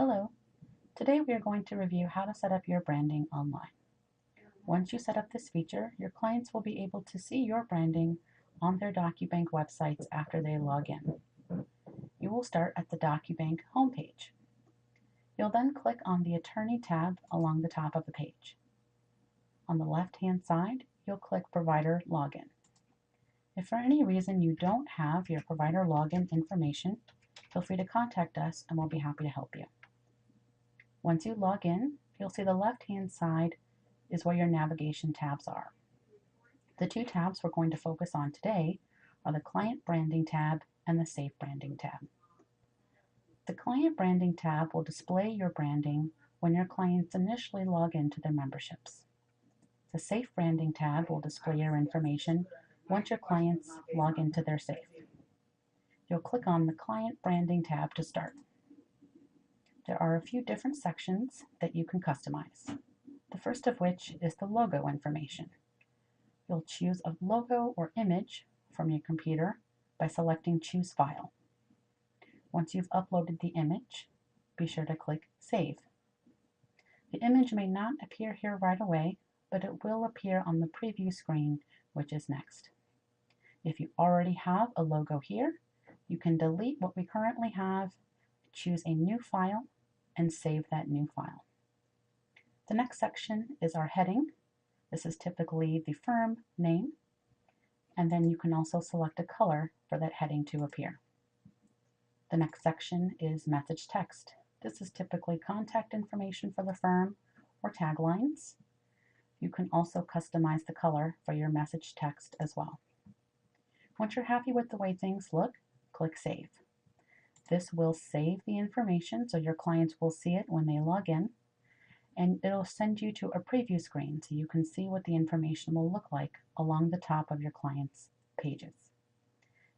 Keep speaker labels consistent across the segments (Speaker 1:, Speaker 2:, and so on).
Speaker 1: Hello, today we are going to review how to set up your branding online. Once you set up this feature, your clients will be able to see your branding on their DocuBank websites after they log in. You will start at the DocuBank homepage. You'll then click on the Attorney tab along the top of the page. On the left-hand side, you'll click Provider Login. If for any reason you don't have your provider login information, feel free to contact us and we'll be happy to help you. Once you log in, you'll see the left-hand side is where your navigation tabs are. The two tabs we're going to focus on today are the Client Branding tab and the Safe Branding tab. The Client Branding tab will display your branding when your clients initially log into their memberships. The Safe Branding tab will display your information once your clients log into their Safe. You'll click on the Client Branding tab to start. There are a few different sections that you can customize. The first of which is the logo information. You'll choose a logo or image from your computer by selecting Choose File. Once you've uploaded the image, be sure to click Save. The image may not appear here right away, but it will appear on the preview screen, which is next. If you already have a logo here, you can delete what we currently have, choose a new file, and save that new file. The next section is our heading. This is typically the firm name, and then you can also select a color for that heading to appear. The next section is message text. This is typically contact information for the firm or taglines. You can also customize the color for your message text as well. Once you're happy with the way things look, click Save. This will save the information so your clients will see it when they log in, and it'll send you to a preview screen so you can see what the information will look like along the top of your clients' pages.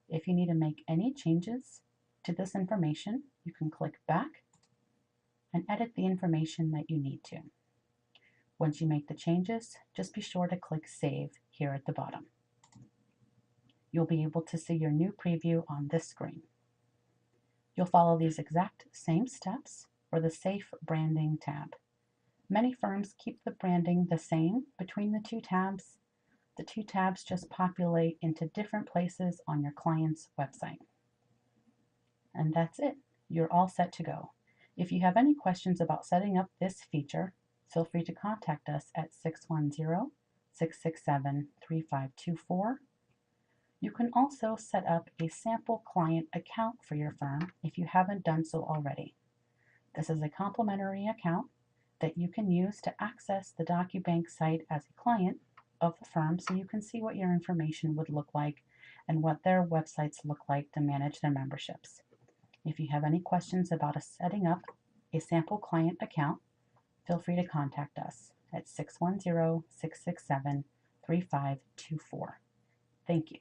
Speaker 1: If you need to make any changes to this information, you can click back and edit the information that you need to. Once you make the changes, just be sure to click Save here at the bottom. You'll be able to see your new preview on this screen. You'll follow these exact same steps for the Safe Branding tab. Many firms keep the branding the same between the two tabs. The two tabs just populate into different places on your client's website. And that's it. You're all set to go. If you have any questions about setting up this feature, feel free to contact us at 610-667-3524. You can also set up a sample client account for your firm if you haven't done so already. This is a complimentary account that you can use to access the DocuBank site as a client of the firm so you can see what your information would look like and what their websites look like to manage their memberships. If you have any questions about setting up a sample client account, feel free to contact us at 610-667-3524. Thank you.